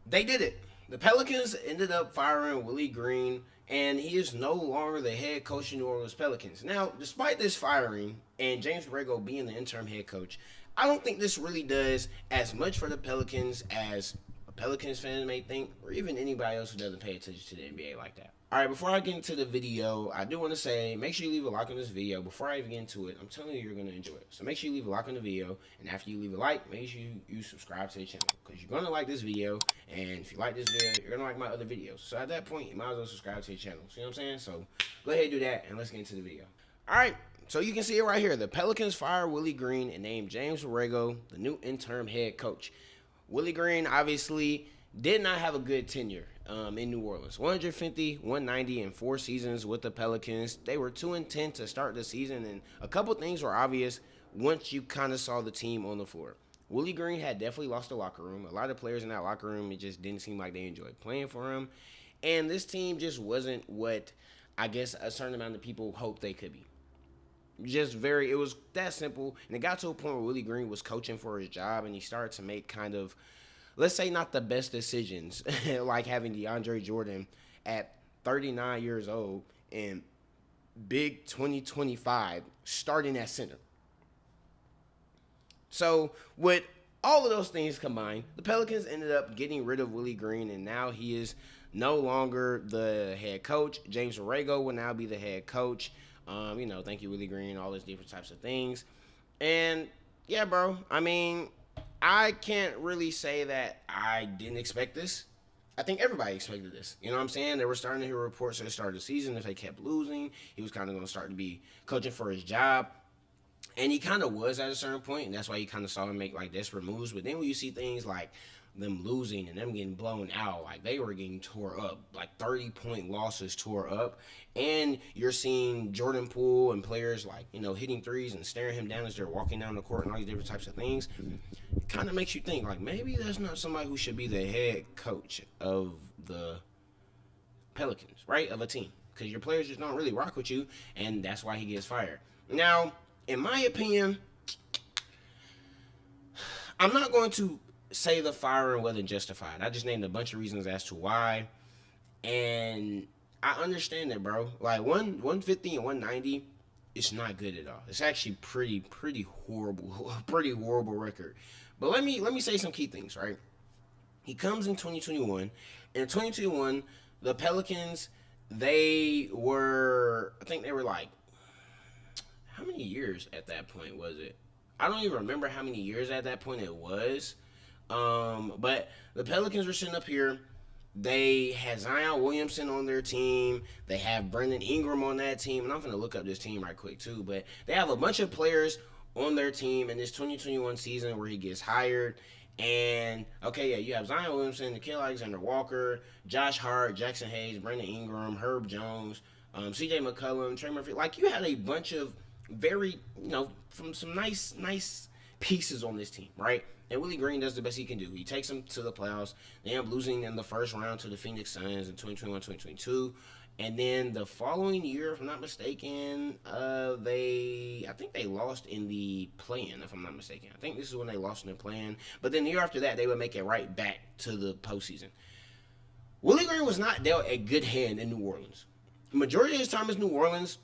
They did it. The Pelicans ended up firing Willie Green, and he is no longer the head coach of New Orleans Pelicans. Now, despite this firing and James Borrego being the interim head coach, I don't think this really does as much for the Pelicans as a Pelicans fan may think, or even anybody else who doesn't pay attention to the NBA like that. All right, before I get into the video, I do want to say make sure you leave a like on this video. Before I even get into it, I'm telling you, you're going to enjoy it. So make sure you leave a like on the video, and after you leave a like, make sure you subscribe to the channel because you're going to like this video, and if you like this video, you're going to like my other videos. So at that point, you might as well subscribe to the channel. See what I'm saying? So go ahead and do that, and let's get into the video. All right, so you can see it right here. The Pelicans fired Willie Green and named James Borrego the new interim head coach. Willie Green obviously did not have a good tenure in New Orleans. 150, 190 in 4 seasons with the Pelicans. They were 2-10 to start the season, and a couple things were obvious once you kind of saw the team on the floor. Willie Green had definitely lost the locker room. A lot of players in that locker room, it just didn't seem like they enjoyed playing for him. And this team just wasn't what I guess a certain amount of people hoped they could be. It was that simple. And it got to a point where Willie Green was coaching for his job, and he started to make kind of, let's say, not the best decisions, like having DeAndre Jordan at 39 years old in big 2025 starting at center. So with all of those things combined, the Pelicans ended up getting rid of Willie Green, and now he is no longer the head coach. James Borrego will now be the head coach. Thank you, Willie Green, all those different types of things. And yeah, bro, I mean, I can't really say that I didn't expect this. I think everybody expected this. You know what I'm saying? They were starting to hear reports at the start of the season. If they kept losing, he was kind of going to start to be coaching for his job. And he kind of was at a certain point, and that's why you kind of saw him make like desperate moves. But then when you see things like them losing and them getting blown out, like they were getting tore up, like 30-point losses tore up, and you're seeing Jordan Poole and players like hitting threes and staring him down as they're walking down the court and all these different types of things, it kind of makes you think like maybe that's not somebody who should be the head coach of the Pelicans, right? Of a team, because your players just don't really rock with you, and that's why he gets fired. Now, in my opinion, I'm not going to say the firing wasn't justified. I just named a bunch of reasons as to why, and I understand it, bro. Like 150 and 190, it's not good at all. It's actually pretty horrible, pretty horrible record. But let me say some key things, right? He comes in 2021. In 2021, the Pelicans, I think they were like, how many years at that point was it? I don't even remember how many years at that point it was. But the Pelicans were sitting up here. They had Zion Williamson on their team. They have Brandon Ingram on that team. And I'm going to look up this team right quick, too. But they have a bunch of players on their team in this 2021 season where he gets hired. And, okay, yeah, you have Zion Williamson, Nickeil Alexander-Walker, Josh Hart, Jackson Hayes, Brandon Ingram, Herb Jones, C.J. McCollum, Trey Murphy. Like, you had a bunch of very, from some nice pieces on this team, right? And Willie Green does the best he can do. He takes them to the playoffs. They end up losing in the first round to the Phoenix Suns in 2021-2022. And then the following year, if I'm not mistaken, I think they lost in the play-in, if I'm not mistaken. I think this is when they lost in the play-in. But then the year after that, they would make it right back to the postseason. Willie Green was not dealt a good hand in New Orleans. The majority of his time in New Orleans,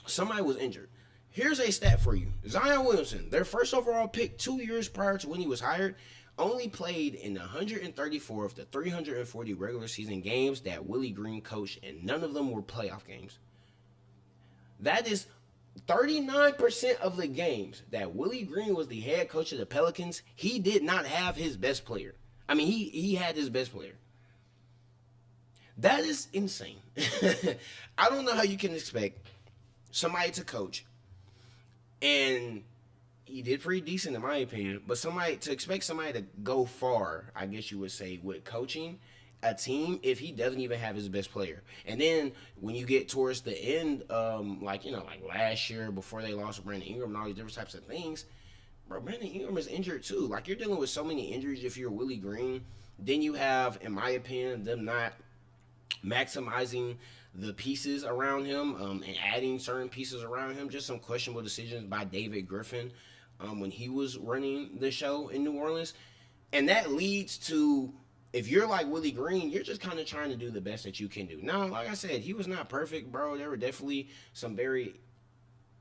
somebody was injured. Here's a stat for you. Zion Williamson, their first overall pick 2 years prior to when he was hired, only played in 134 of the 340 regular season games that Willie Green coached, and none of them were playoff games. That is 39% of the games that Willie Green was the head coach of the Pelicans, he did not have his best player. I mean, he had his best player. That is insane. I don't know how you can expect somebody to coach, and he did pretty decent in my opinion, but to expect somebody to go far, I guess you would say, with coaching a team if he doesn't even have his best player. And then when you get towards the end, like last year before they lost Brandon Ingram and all these different types of things, bro, Brandon Ingram is injured too. Like, you're dealing with so many injuries if you're Willie Green. Then you have, in my opinion, them not maximizing the pieces around him and adding certain pieces around him. Just some questionable decisions by David Griffin when he was running the show in New Orleans. And that leads to if you're like Willie Green, you're just kind of trying to do the best that you can do. Now, like I said, he was not perfect, bro. There were definitely some very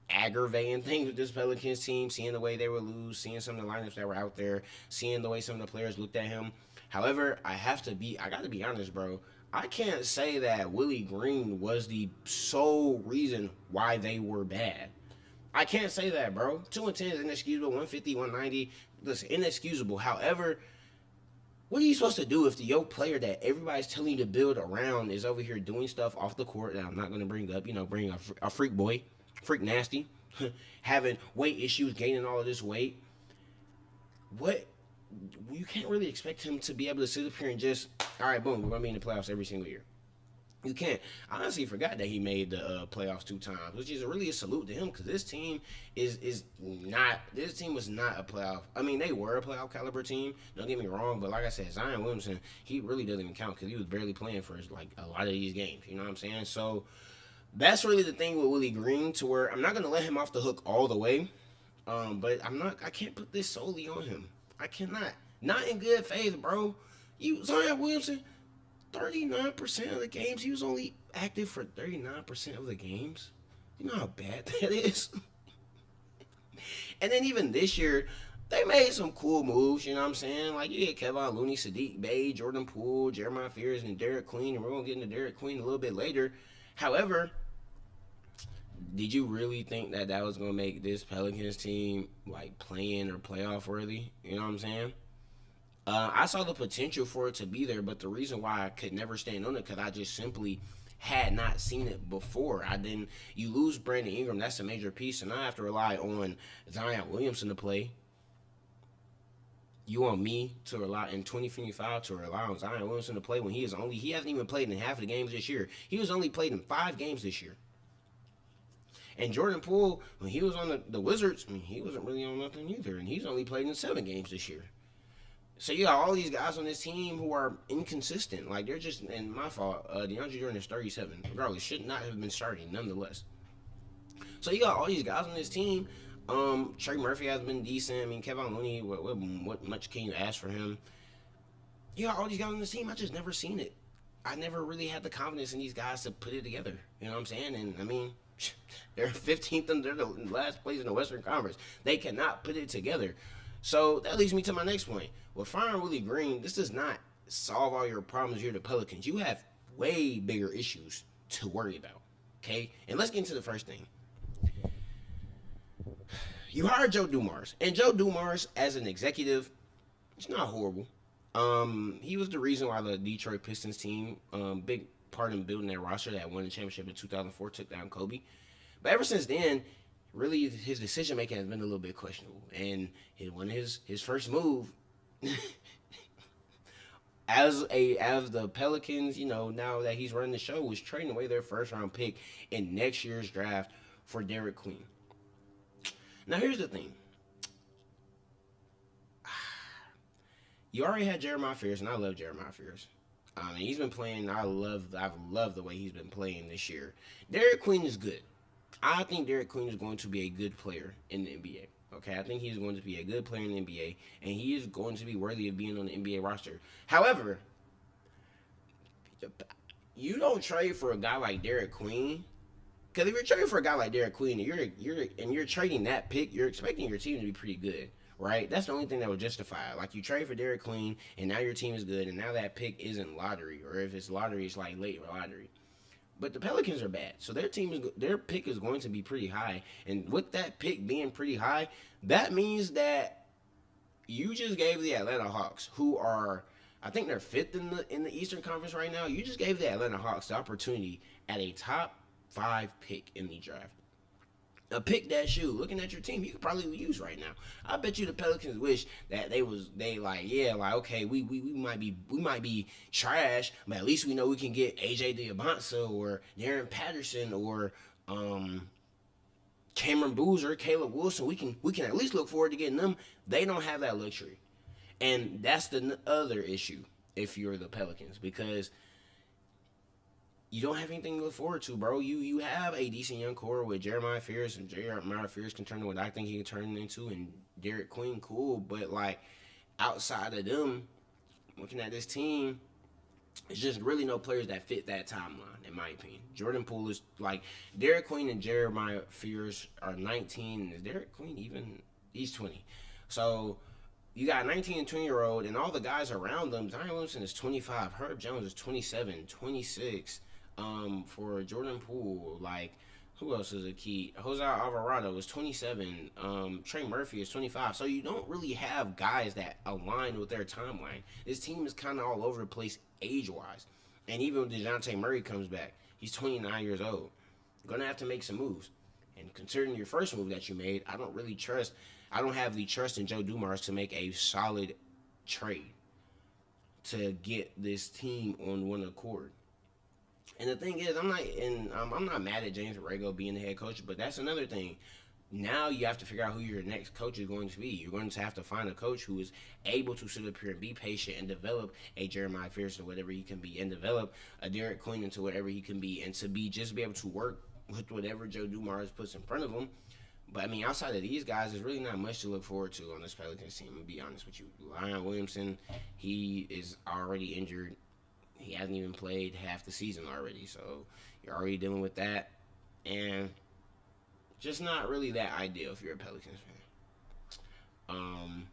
aggravating things with this Pelicans team, seeing the way they would lose, seeing some of the lineups that were out there, seeing the way some of the players looked at him. However, I got to be honest, bro. I can't say that Willie Green was the sole reason why they were bad. I can't say that, bro. 2-10 is inexcusable. 150, 190, listen, inexcusable. However, what are you supposed to do if the player that everybody's telling you to build around is over here doing stuff off the court that I'm not going to bring up? Bring a freak boy, freak nasty, having weight issues, gaining all of this weight. What? You can't really expect him to be able to sit up here and just, all right, boom, we're going to be in the playoffs every single year. You can't. I honestly forgot that he made the playoffs 2 times, which is really a salute to him because this team is not. This team was not a playoff. I mean, they were a playoff caliber team. Don't get me wrong, but like I said, Zion Williamson, he really doesn't even count because he was barely playing for like a lot of these games. You know what I'm saying? So that's really the thing with Willie Green, to where I'm not gonna let him off the hook all the way. But I'm not. I can't put this solely on him. I cannot. Not in good faith, bro. Zion Williamson. 39% of the games. He was only active for 39% of the games. You know how bad that is? And then even this year, they made some cool moves, you know what I'm saying? Like, you get Kevin Looney, Sadiq Bey, Jordan Poole, Jeremiah Fears, and Derek Queen, and we're going to get into Derek Queen a little bit later. However, did you really think that that was going to make this Pelicans team, like, playing or playoff worthy? You know what I'm saying? I saw the potential for it to be there, but the reason why I could never stand on it because I just simply had not seen it before. I didn't. You lose Brandon Ingram, that's a major piece, and I have to rely on Zion Williamson to play. You want me to rely in 2025 to rely on Zion Williamson to play when he hasn't even played in half of the games this year. He was only played in 5 games this year. And Jordan Poole, when he was on the Wizards, I mean, he wasn't really on nothing either, and he's only played in 7 games this year. So you got all these guys on this team who are inconsistent. Like, they're just, and my fault, DeAndre Jordan is 37. Regardless, should not have been starting, nonetheless. So you got all these guys on this team. Trey Murphy has been decent. I mean, Kevin Looney, what much can you ask for him? You got all these guys on this team. I just never seen it. I never really had the confidence in these guys to put it together. You know what I'm saying? And, I mean, they're 15th and they're the last place in the Western Conference. They cannot put it together. So that leads me to my next point. With firing Willie Green, this does not solve all your problems here at the Pelicans. You have way bigger issues to worry about. Okay? And let's get into the first thing. You hired Joe Dumars. And Joe Dumars, as an executive, it's not horrible. He was the reason why the Detroit Pistons team, big part in building that roster that won the championship in 2004, took down Kobe. But ever since then, really his decision making has been a little bit questionable. And one of his first move as the Pelicans, now that he's running the show, was trading away their first round pick in next year's draft for Derek Queen. Now here's the thing. You already had Jeremiah Fears, and I love Jeremiah Fears. I mean, he's been playing. I've loved the way he's been playing this year. Derek Queen is good. I think Derek Queen is going to be a good player in the NBA. Okay, I think he's going to be a good player in the NBA, and he is going to be worthy of being on the NBA roster. However, you don't trade for a guy like Derek Queen, because if you're trading for a guy like Derek Queen and you're trading that pick, you're expecting your team to be pretty good, right? That's the only thing that would justify it. Like, you trade for Derek Queen, and now your team is good, and now that pick isn't lottery, or if it's lottery, it's like late lottery. But the Pelicans are bad, so their pick is going to be pretty high, and with that pick being pretty high, that means that you just gave the Atlanta Hawks, who are, I think they're 5th in the Eastern Conference right now. You just gave the Atlanta Hawks the opportunity at a top 5 pick in the draft. A pick that looking at your team, you could probably use right now. I bet you the Pelicans wish that okay, we might be trash, but at least we know we can get AJ Diabonsa or Darren Patterson or Cameron Boozer, Caleb Wilson. We can at least look forward to getting them. They don't have that luxury, and that's the other issue if you're the Pelicans, because you don't have anything to look forward to, bro. You have a decent young core with Jeremiah Fears, and Jeremiah Fears can turn into what I think he can turn into, and Derek Queen, cool. But, like, outside of them, looking at this team, it's just really no players that fit that timeline, in my opinion. Jordan Poole is like Derek Queen and Jeremiah Fears are 19. Is Derek Queen even? He's 20. So you got a 19 and 20-year-old, and all the guys around them. Zion Williamson is 25. Herb Jones is 27, 26. For Jordan Poole, like who else is a key? Jose Alvarado is 27. Trey Murphy is 25. So you don't really have guys that align with their timeline. This team is kind of all over the place age-wise. And even when DeJounte Murray comes back, he's 29 years old. You're going to have to make some moves. And considering your first move that you made, I don't have the trust in Joe Dumars to make a solid trade to get this team on one accord. And the thing is, I'm not mad at James Borrego being the head coach, but that's another thing. Now you have to figure out who your next coach is going to be. You're going to have to find a coach who is able to sit up here and be patient and develop a Jeremiah Fears to whatever he can be, and develop a Derek Queen into whatever he can be, and to be able to work with whatever Joe Dumars puts in front of him. But I mean, outside of these guys, there's really not much to look forward to on this Pelicans team. I'm gonna be honest with you. Zion Williamson, he is already injured. He hasn't even played half the season already, so you're already dealing with that, and just not really that ideal if you're a Pelicans fan.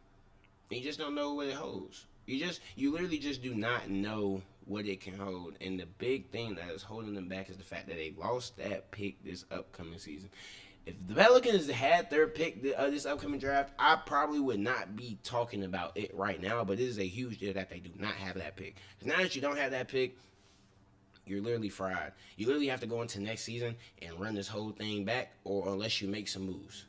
You just don't know what it holds. You literally just do not know what it can hold, and the big thing that is holding them back is the fact that they lost that pick this upcoming season. If the Pelicans had their pick this upcoming draft, I probably would not be talking about it right now, but it is a huge deal that they do not have that pick. Because now that you don't have that pick, you're literally fried. You literally have to go into next season and run this whole thing back, or unless you make some moves.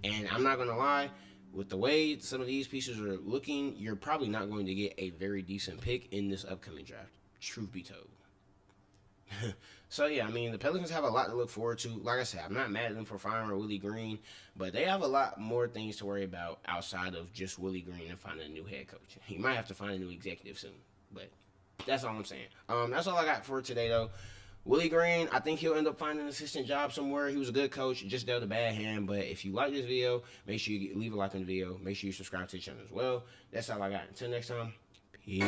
And I'm not going to lie, with the way some of these pieces are looking, you're probably not going to get a very decent pick in this upcoming draft, truth be told. So, yeah, I mean, the Pelicans have a lot to look forward to. Like I said, I'm not mad at them for firing Willie Green, but they have a lot more things to worry about outside of just Willie Green and finding a new head coach. He might have to find a new executive soon, but that's all I'm saying. That's all I got for today, though. Willie Green, I think he'll end up finding an assistant job somewhere. He was a good coach, just dealt a bad hand. But if you like this video, make sure you leave a like on the video. Make sure you subscribe to the channel as well. That's all I got. Until next time, peace.